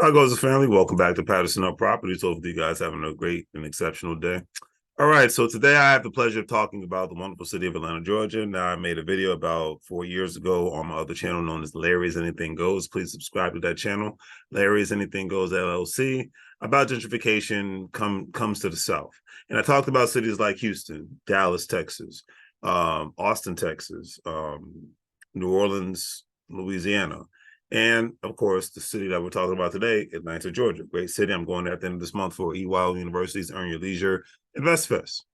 How goes the family? Welcome back to Patterson Up Properties. Hopefully, you guys having a great and exceptional day. All right, so today I have the pleasure of talking about the wonderful city of Atlanta, Georgia. Now, I made a video about 4 years ago on my other channel known as Larry's Anything Goes. Please subscribe to that channel, Larry's Anything Goes LLC, about gentrification comes to the South. And I talked about cities like Houston, Dallas, Texas, Austin, Texas, New Orleans, Louisiana. And of course, the city that we're talking about today, Atlanta, Georgia. Great city. I'm going there at the end of this month for EYL University's Earn Your Leisure Invest Fest.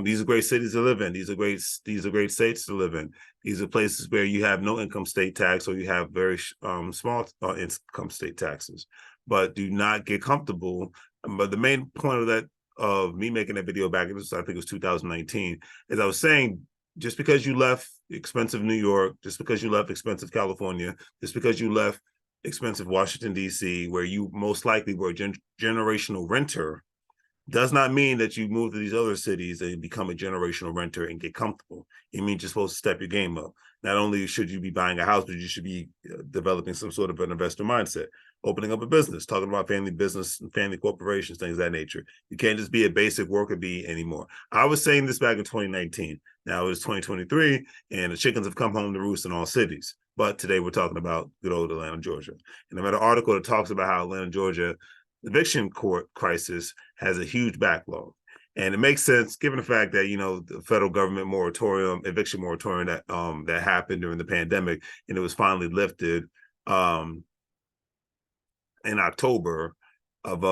These are great cities to live in. These are great states to live in. These are places where you have no income state tax or you have very small income state taxes. But do not get comfortable. But the main point of me making that video back in this, I think it was 2019, is I was saying just because you left expensive New York, just because you left expensive California, just because you left expensive Washington, D.C., where you most likely were a generational renter, does not mean that you move to these other cities and become a generational renter and get comfortable. It means you're supposed to step your game up. Not only should you be buying a house, but you should be developing some sort of an investor mindset, opening up a business, talking about family business and family corporations, things of that nature. You can't just be a basic worker bee anymore. I was saying this back in 2019. Now it's 2023, and the chickens have come home to roost in all cities. But today we're talking about good old Atlanta, Georgia. And I read an article that talks about how Atlanta, Georgia eviction court crisis has a huge backlog. And it makes sense given the fact that, the federal government eviction moratorium that happened during the pandemic, and it was finally lifted in October of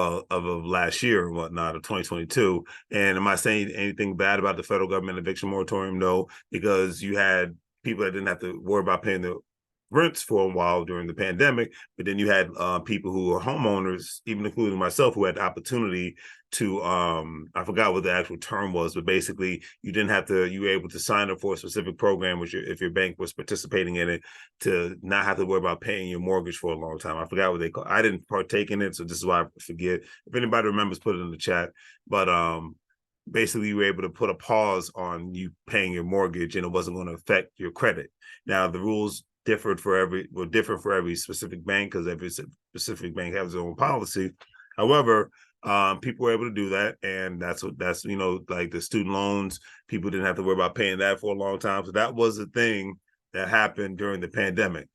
last year and whatnot, of 2022. And am I saying anything bad about the federal government eviction moratorium? No, because you had people that didn't have to worry about paying the rents for a while during the pandemic, but then you had people who were homeowners, even including myself, who had the opportunity to I forgot what the actual term was, but basically you were able to sign up for a specific program, which if your bank was participating in it, to not have to worry about paying your mortgage for a long time. I forgot what they call it. I didn't partake in it, so this is why I forget. If anybody remembers, put it in the chat. But basically you were able to put a pause on you paying your mortgage, and it wasn't going to affect your credit. Now the rules different for every specific bank, because every specific bank has their own policy. However, people were able to do that, and that's like the student loans. People didn't have to worry about paying that for a long time, so that was the thing that happened during the pandemic.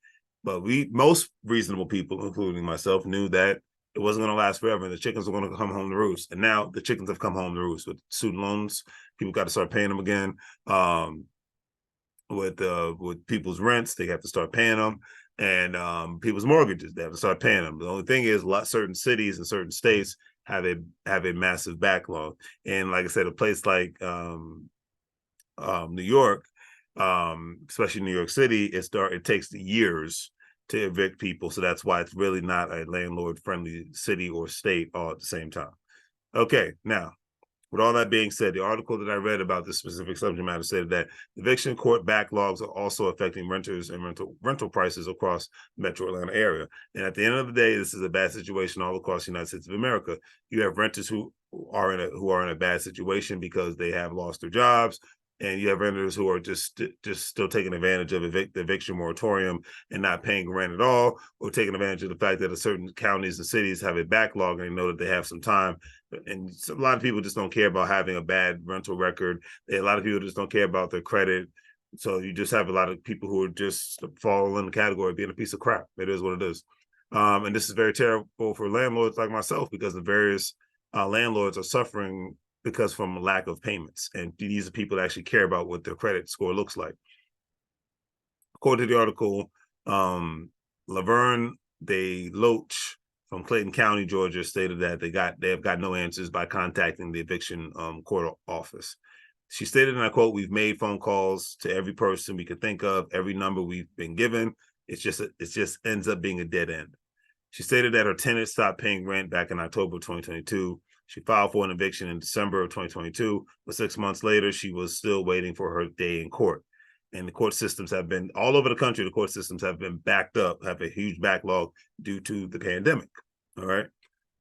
But most reasonable people, including myself, knew that it wasn't going to last forever, and the chickens were going to come home to roost. And now the chickens have come home to roost with student loans. People got to start paying them again. With people's rents, they have to start paying them, and people's mortgages, they have to start paying them. The only thing is, certain cities and certain states have a massive backlog. And like I said, a place like New York, especially New York City, it takes years to evict people. So that's why it's really not a landlord friendly city or state all at the same time. Okay, now with all that being said, the article that I read about this specific subject matter said that eviction court backlogs are also affecting renters and rental prices across the Metro Atlanta area. And at the end of the day, this is a bad situation all across the United States of America. You have renters who are in a bad situation because they have lost their jobs, and you have renters who are just still taking advantage of the eviction moratorium and not paying rent at all, or taking advantage of the fact that certain counties and cities have a backlog and they know that they have some time. And a lot of people just don't care about having a bad rental record. A lot of people just don't care about their credit. So you just have a lot of people who are just fall in the category of being a piece of crap. It is what it is. And this is very terrible for landlords like myself, because the various landlords are suffering because from a lack of payments. And these are people that actually care about what their credit score looks like. According to the article, Laverne De Loach from Clayton County, Georgia, stated that they have got no answers by contacting the eviction court office. She stated, and I quote, "We've made phone calls to every person we could think of, every number we've been given. It just ends up being a dead end." She stated that her tenant stopped paying rent back in October 2022. She filed for an eviction in December of 2022, but 6 months later, she was still waiting for her day in court. And the court systems have been all over the country. The court systems have been backed up, have a huge backlog due to the pandemic. All right.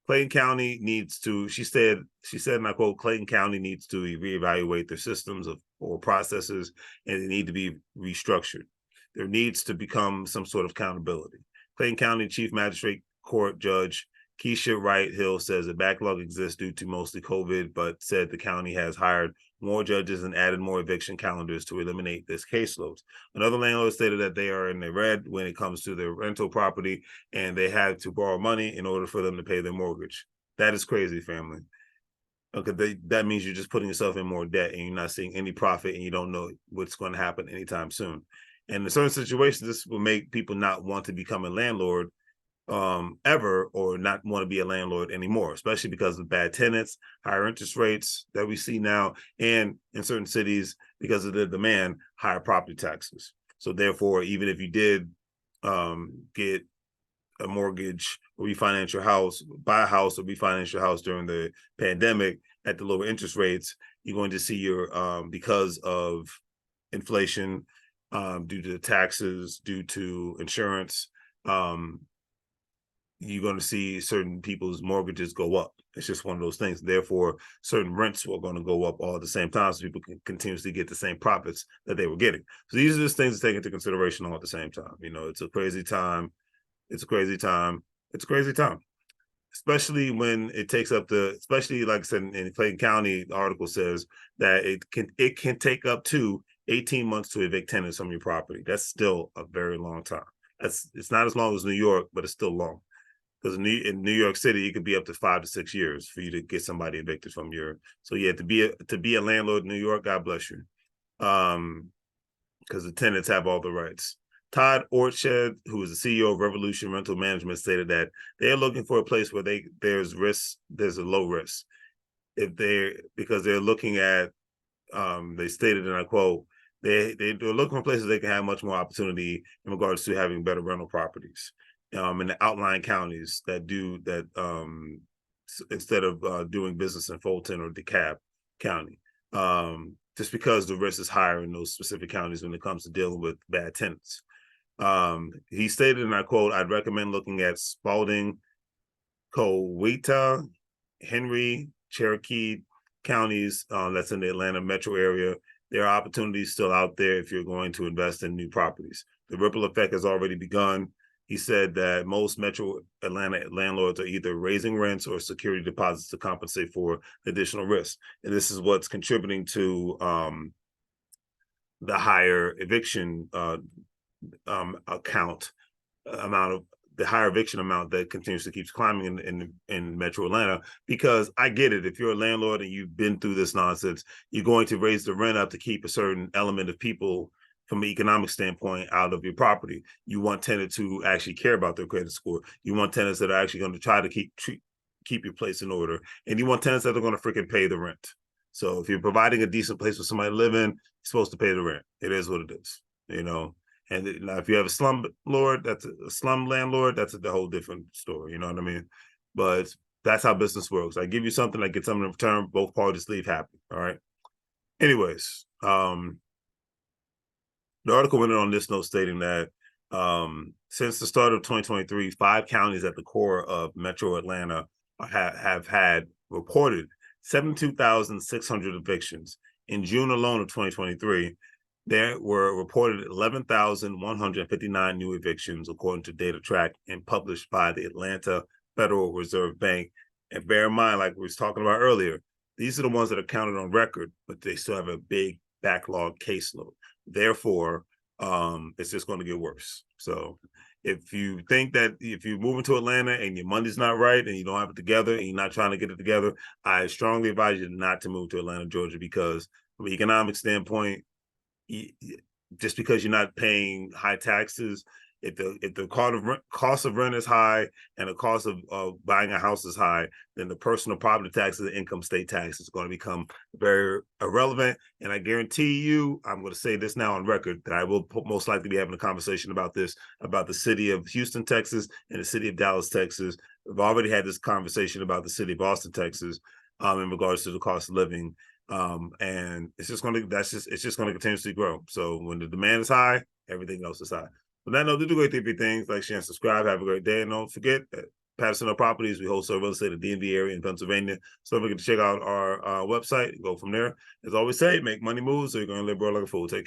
Clayton County needs to, she said, and I quote, "Clayton County needs to reevaluate their systems or processes, and they need to be restructured. There needs to become some sort of accountability." Clayton County Chief Magistrate Court Judge Keisha Wright Hill says the backlog exists due to mostly COVID, but said the county has hired more judges and added more eviction calendars to eliminate this caseload. Another landlord stated that they are in the red when it comes to their rental property, and they had to borrow money in order for them to pay their mortgage. That is crazy, family. Okay, that means you're just putting yourself in more debt, and you're not seeing any profit, and you don't know what's going to happen anytime soon. And in certain situations, this will make people not want to become a landlord ever, or not want to be a landlord anymore, especially because of bad tenants, higher interest rates that we see now, and in certain cities, because of the demand, higher property taxes. So therefore, even if you did get a mortgage or refinance your house, buy a house or refinance your house during the pandemic at the lower interest rates, you're going to see your because of inflation, due to taxes, due to insurance, you're going to see certain people's mortgages go up. It's just one of those things. Therefore, certain rents are going to go up all at the same time, so people can continuously get the same profits that they were getting. So these are just things to take into consideration all at the same time. You know, it's a crazy time. It's a crazy time. It's a crazy time, especially when it takes up the, especially like I said in Clayton County, the article says that it can take up to 18 months to evict tenants from your property. That's still a very long time. It's not as long as New York, but it's still long. Because in New York City, it could be up to 5 to 6 years for you to get somebody evicted from your. So yeah, to be a landlord in New York, God bless you, because the tenants have all the rights. Todd Ortshed, who is the CEO of Revolution Rental Management, stated that they're looking for a place where there's a low risk. Because they're looking at, they stated, and I quote, they're looking for places they can have much more opportunity in regards to having better rental properties. In the outlying counties that do that, instead of doing business in Fulton or DeKalb County, just because the risk is higher in those specific counties when it comes to dealing with bad tenants. He stated, and I quote, "I'd recommend looking at Spalding, Coweta, Henry, Cherokee counties, that's in the Atlanta metro area. There are opportunities still out there if you're going to invest in new properties. The ripple effect has already begun." He said that most metro Atlanta landlords are either raising rents or security deposits to compensate for additional risk. And this is what's contributing to the higher eviction amount of the higher eviction amount that continuously keeps climbing in metro Atlanta. Because I get it, if you're a landlord and you've been through this nonsense, you're going to raise the rent up to keep a certain element of people from an economic standpoint out of your property. You want tenants who actually care about their credit score. You want tenants that are actually going to try to keep your place in order. And you want tenants that are going to freaking pay the rent. So if you're providing a decent place for somebody to live in, you're supposed to pay the rent. It is what it is, you know. And now if you have a slum lord, that's a slum landlord, that's a whole different story, you know what I mean? But that's how business works. I give you something, I get something in return, both parties leave happy, all right? Anyways, the article went on this note stating that since the start of 2023, 5 counties at the core of Metro Atlanta have had reported 72,600 evictions. In June alone of 2023, there were reported 11,159 new evictions, according to data tracked and published by the Atlanta Federal Reserve Bank. And bear in mind, like we was talking about earlier, these are the ones that are counted on record, but they still have a big backlog caseload. Therefore, it's just going to get worse. So if you think that if you move into Atlanta and your money's not right and you don't have it together and you're not trying to get it together, I strongly advise you not to move to Atlanta, Georgia, because from an economic standpoint, just because you're not paying high taxes, if the cost of rent is high and the cost of buying a house is high, then the personal property taxes and income state tax is going to become very irrelevant. And I guarantee you, I'm going to say this now on record, that I will most likely be having a conversation about this, about the city of Houston, Texas, and the city of Dallas, Texas. We've already had this conversation about the city of Austin, Texas, in regards to the cost of living. And it's just going to continuously grow. So when the demand is high, everything else is high. On that note, do great things, like, share, and subscribe. Have a great day. And don't forget that Patterson Properties, we wholesale real estate in the DMV area in Pennsylvania. So don't forget to check out our website and go from there. As always say, make money move so you're going to live, bro, like a fool. Take care.